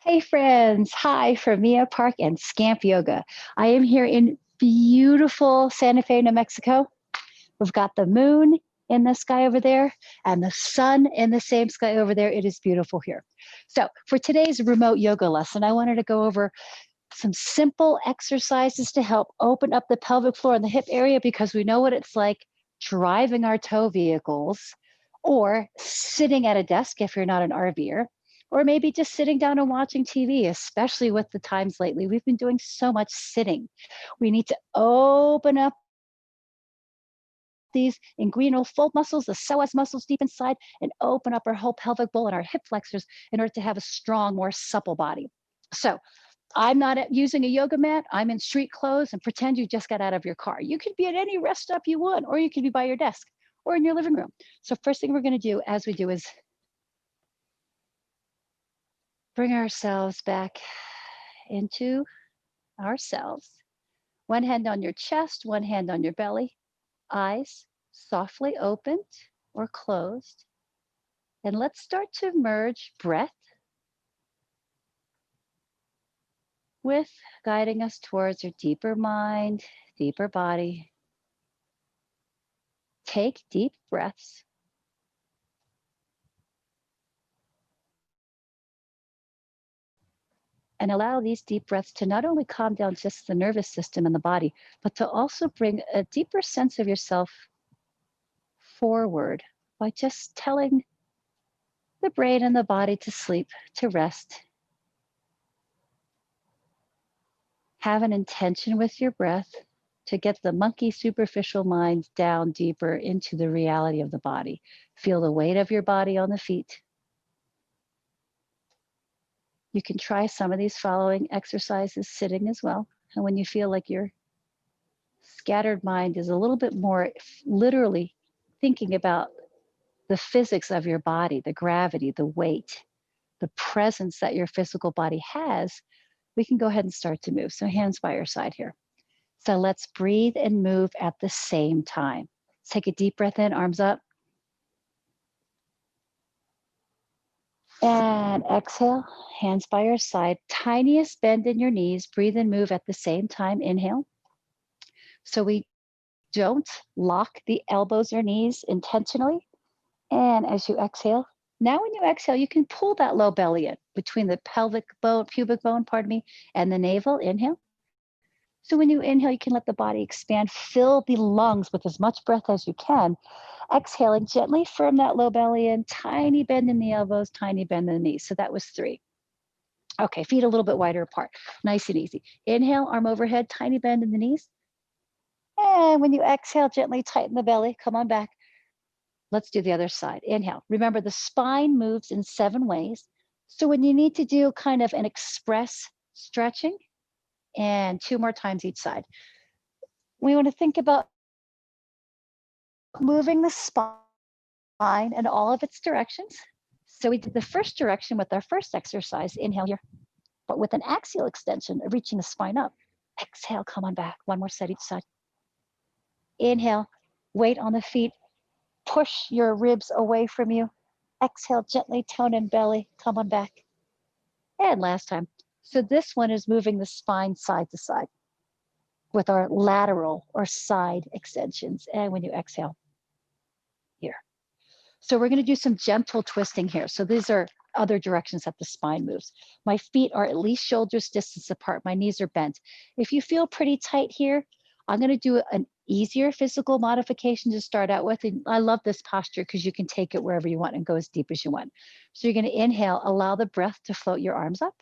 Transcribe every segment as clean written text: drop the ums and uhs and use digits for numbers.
Hey friends, hi from Mia Park and Scamp Yoga. I am here in beautiful Santa Fe, New Mexico. We've got the moon in the sky over there and the sun in the same sky over there. It is beautiful here. So for today's remote yoga lesson, I wanted to go over some simple exercises to help open up the pelvic floor and the hip area because we know what it's like driving our tow vehicles or sitting at a desk if you're not an RVer, or maybe just sitting down and watching TV, especially with the times lately. We've been doing so much sitting. We need to open up these inguinal fold muscles, the psoas muscles deep inside, and open up our whole pelvic bowl and our hip flexors in order to have a strong, more supple body. So I'm not using a yoga mat. I'm in street clothes and pretend you just got out of your car. You could be at any rest stop you want, or you could be by your desk or in your living room. So first thing we're going to do as we do is bring ourselves back into ourselves. One hand on your chest, one hand on your belly, eyes softly opened or closed. And let's start to merge breath with guiding us towards your deeper mind, deeper body. Take deep breaths. And allow these deep breaths to not only calm down just the nervous system and the body, but to also bring a deeper sense of yourself forward by just telling the brain and the body to sleep, to rest. Have an intention with your breath to get the monkey superficial mind down deeper into the reality of the body. Feel the weight of your body on the feet. You can try some of these following exercises sitting as well. And when you feel like your scattered mind is a little bit more literally thinking about the physics of your body, the gravity, the weight, the presence that your physical body has, we can go ahead and start to move. So hands by your side here. So let's breathe and move at the same time. Let's take a deep breath in, arms up. And exhale, hands by your side. Tiniest bend in your knees. Breathe and move at the same time. Inhale. So we don't lock the elbows or knees intentionally. And as you exhale, now when you exhale, you can pull that low belly in between the pubic bone, and the navel. Inhale. So when you inhale, you can let the body expand, fill the lungs with as much breath as you can. Exhaling, gently firm that low belly in, tiny bend in the elbows, tiny bend in the knees. So that was 3. Okay, feet a little bit wider apart, nice and easy. Inhale, arm overhead, tiny bend in the knees. And when you exhale, gently tighten the belly, come on back. Let's do the other side. Inhale. Remember, the spine moves in 7 ways. So when you need to do kind of an express stretching, and 2 more times each side, we want to think about moving the spine in all of its directions. So we did the first direction with our first exercise. Inhale here, but with an axial extension of reaching the spine up. Exhale, come on back. 1 more set each side. Inhale, weight on the feet. Push your ribs away from you. Exhale, gently tone in belly. Come on back. And last time. So this one is moving the spine side to side with our lateral or side extensions. And when you exhale, here. So we're going to do some gentle twisting here. So these are other directions that the spine moves. My feet are at least shoulders distance apart. My knees are bent. If you feel pretty tight here, I'm going to do an easier physical modification to start out with. And I love this posture because you can take it wherever you want and go as deep as you want. So you're going to inhale, allow the breath to float your arms up.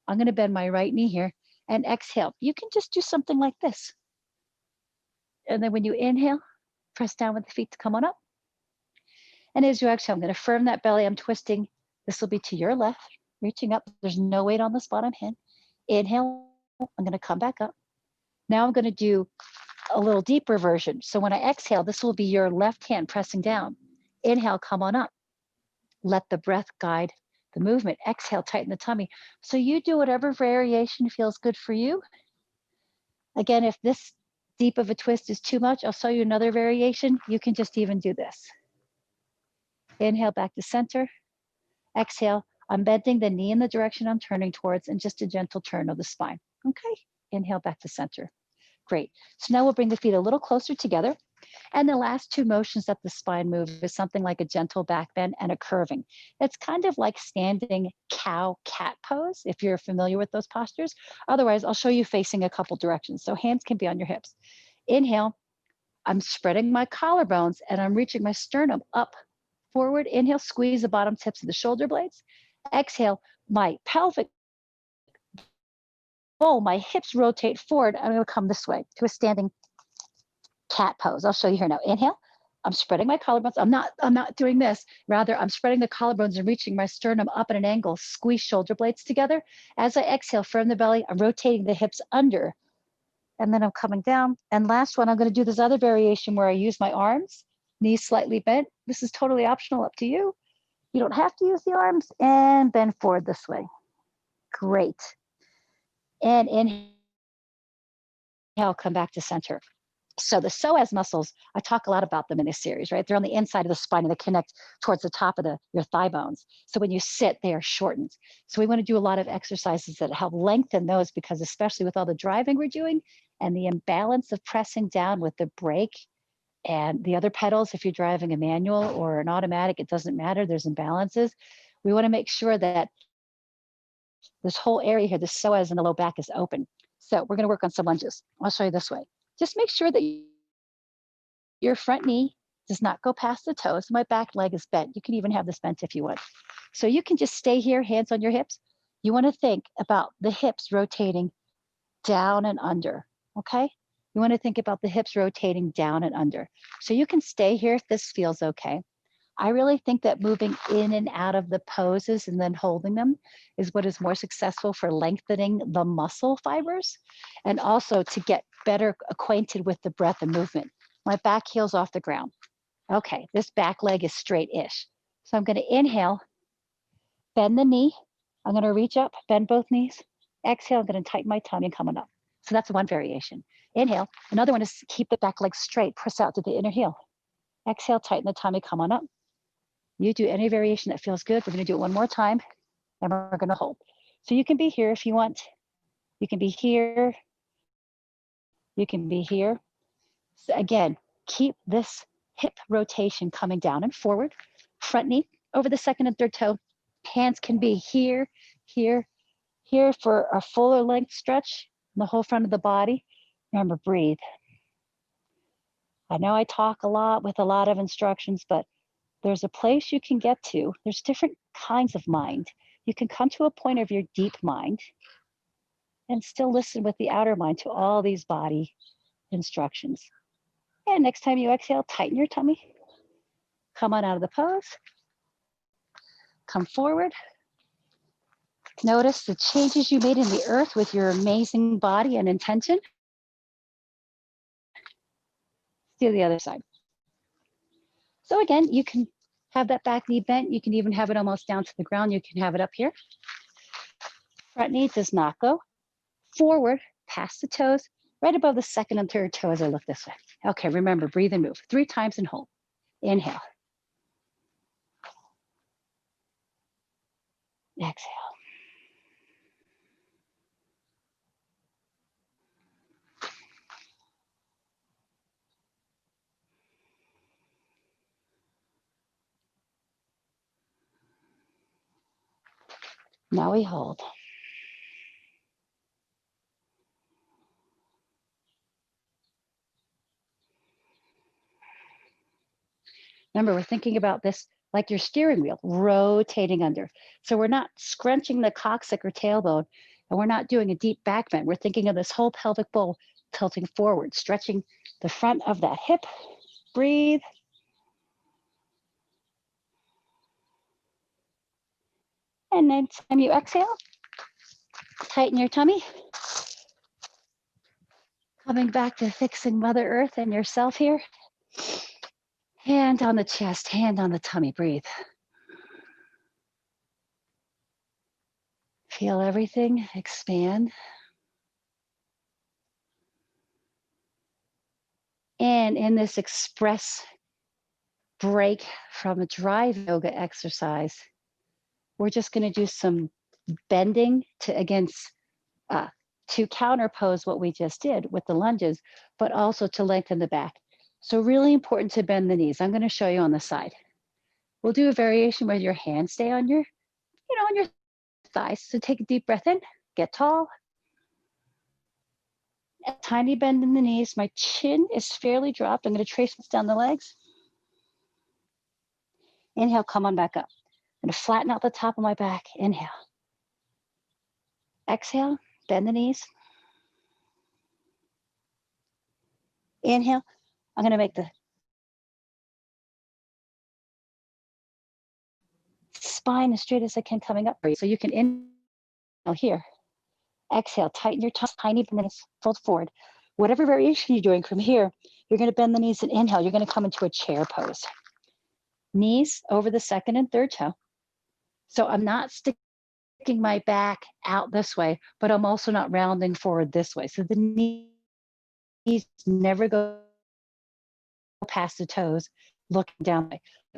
I'm going to bend my right knee here and exhale. You can just do something like this. And then when you inhale, press down with the feet to come on up. And as you exhale, I'm going to firm that belly. I'm twisting. This will be to your left, reaching up. There's no weight on this bottom hand. Inhale, I'm going to come back up. Now I'm going to do a little deeper version. So when I exhale, this will be your left hand pressing down. Inhale, come on up. Let the breath guide the movement. Exhale, tighten the tummy. So you do whatever variation feels good for you. Again, if this deep of a twist is too much, I'll show you another variation. You can just even do this. Inhale back to center. Exhale, I'm bending the knee in the direction I'm turning towards and just a gentle turn of the spine. Okay, inhale back to center. Great. So now we'll bring the feet a little closer together. And the last two motions that the spine moves is something like a gentle back bend and a curving. It's kind of like standing cow cat pose, if you're familiar with those postures. Otherwise, I'll show you facing a couple directions. So hands can be on your hips. Inhale, I'm spreading my collarbones and I'm reaching my sternum up, forward. Inhale, squeeze the bottom tips of the shoulder blades. Exhale, my pelvic bowl, my hips rotate forward. I'm gonna come this way to a standing cat pose. I'll show you here now. Inhale, I'm spreading my collarbones. I'm not doing this. Rather, I'm spreading the collarbones and reaching my sternum up at an angle, squeeze shoulder blades together. As I exhale, firm the belly, I'm rotating the hips under, and then I'm coming down. And last one, I'm gonna do this other variation where I use my arms, knees slightly bent. This is totally optional, up to you. You don't have to use the arms, and bend forward this way. Great. And inhale, come back to center. So the psoas muscles, I talk a lot about them in this series, right? They're on the inside of the spine and they connect towards the top of your thigh bones. So when you sit, they are shortened. So we want to do a lot of exercises that help lengthen those, because especially with all the driving we're doing and the imbalance of pressing down with the brake and the other pedals, if you're driving a manual or an automatic, it doesn't matter, there's imbalances. We want to make sure that this whole area here, the psoas and the low back, is open. So we're going to work on some lunges. I'll show you this way. Just make sure that your front knee does not go past the toes. My back leg is bent. You can even have this bent if you want. So you can just stay here, hands on your hips. You want to think about the hips rotating down and under, okay? You want to think about the hips rotating down and under. So you can stay here if this feels okay. I really think that moving in and out of the poses and then holding them is what is more successful for lengthening the muscle fibers, and also to get better acquainted with the breath and movement. My back heel's off the ground. Okay, this back leg is straight-ish. So I'm gonna inhale, bend the knee. I'm gonna reach up, bend both knees. Exhale, I'm gonna tighten my tummy and coming up. So that's one variation. Inhale. Another one is keep the back leg straight, press out to the inner heel. Exhale, tighten the tummy, come on up. You do any variation that feels good. We're gonna do it one more time, and we're gonna hold. So you can be here if you want. You can be here. You can be here. So again, keep this hip rotation coming down and forward. Front knee over the second and third toe. Hands can be here, here, here for a fuller length stretch in the whole front of the body. Remember, breathe. I know I talk a lot with a lot of instructions, but there's a place you can get to. There's different kinds of mind. You can come to a point of your deep mind and still listen with the outer mind to all these body instructions. And next time you exhale, tighten your tummy. Come on out of the pose. Come forward. Notice the changes you made in the earth with your amazing body and intention. Do the other side. So again, you can have that back knee bent. You can even have it almost down to the ground. You can have it up here. Front knee does not go forward past the toes, right above the second and third toe as I look this way. Okay, remember, breathe and move. 3 times and hold. Inhale. Exhale. Now we hold. Remember, we're thinking about this like your steering wheel, rotating under. So we're not scrunching the coccyx or tailbone, and we're not doing a deep back bend. We're thinking of this whole pelvic bowl tilting forward, stretching the front of that hip. Breathe. And then time you exhale, tighten your tummy. Coming back to fixing Mother Earth and yourself here. Hand on the chest, hand on the tummy, breathe. Feel everything expand. And in this express break from a drive yoga exercise, we're just going to do some bending to counterpose what we just did with the lunges, but also to lengthen the back. So really important to bend the knees. I'm going to show you on the side. We'll do a variation where your hands stay on your, on your thighs. So take a deep breath in, get tall. A tiny bend in the knees. My chin is fairly dropped. I'm going to trace this down the legs. Inhale, come on back up. I'm going to flatten out the top of my back. Inhale. Exhale, bend the knees. Inhale. I'm going to make the spine as straight as I can coming up for you. So you can inhale here. Exhale, tighten your tongue, tiny bend the knees, fold forward. Whatever variation you're doing from here, you're going to bend the knees and inhale. You're going to come into a chair pose. Knees over the second and third toe. So I'm not sticking my back out this way, but I'm also not rounding forward this way. So the knees never go past the toes, looking down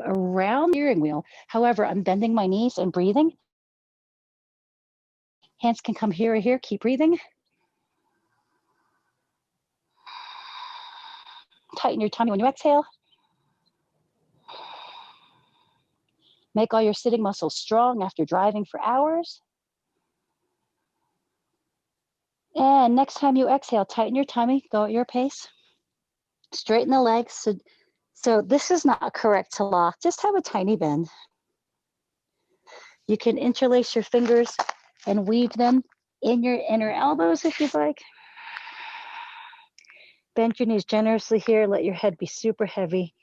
around the steering wheel. However, I'm bending my knees and breathing. Hands can come here or here. Keep breathing. Tighten your tummy when you exhale. Make all your sitting muscles strong after driving for hours. And next time you exhale, tighten your tummy, go at your pace. Straighten the legs. So this is not correct to lock, just have a tiny bend. You can interlace your fingers and weave them in your inner elbows if you'd like. Bend your knees generously here, let your head be super heavy.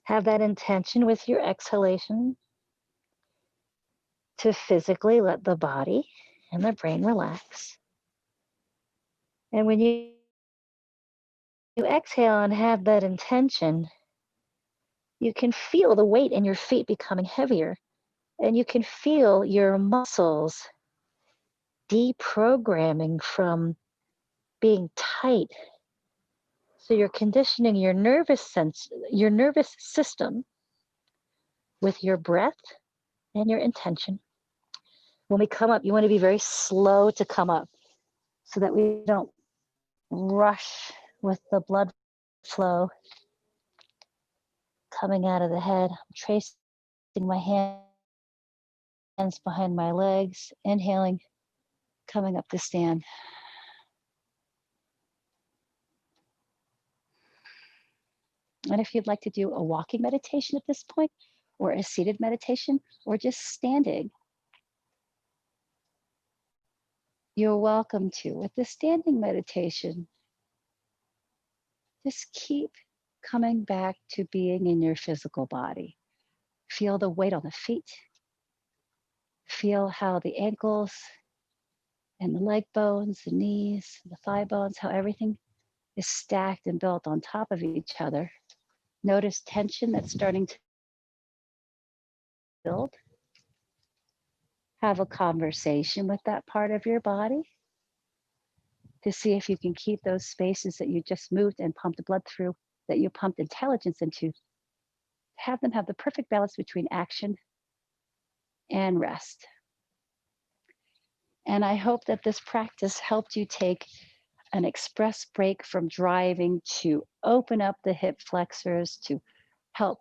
Have that intention with your exhalation to physically let the body and the brain relax. And when you exhale and have that intention, you can feel the weight in your feet becoming heavier, and you can feel your muscles deprogramming from being tight. So you're conditioning your nervous system with your breath and your intention. When we come up, you want to be very slow to come up so that we don't rush with the blood flow coming out of the head. I'm tracing my hands behind my legs, inhaling, coming up to stand. And if you'd like to do a walking meditation at this point, or a seated meditation, or just standing, you're welcome to. With the standing meditation, just keep coming back to being in your physical body. Feel the weight on the feet. Feel how the ankles and the leg bones, the knees, the thigh bones, how everything is stacked and built on top of each other. Notice tension that's starting to build. Have a conversation with that part of your body to see if you can keep those spaces that you just moved and pumped blood through, that you pumped intelligence into, have them have the perfect balance between action and rest. And I hope that this practice helped you take an express break from driving to open up the hip flexors, to help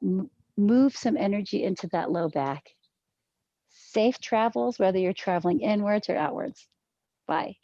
move some energy into that low back. Safe travels, whether you're traveling inwards or outwards. Bye.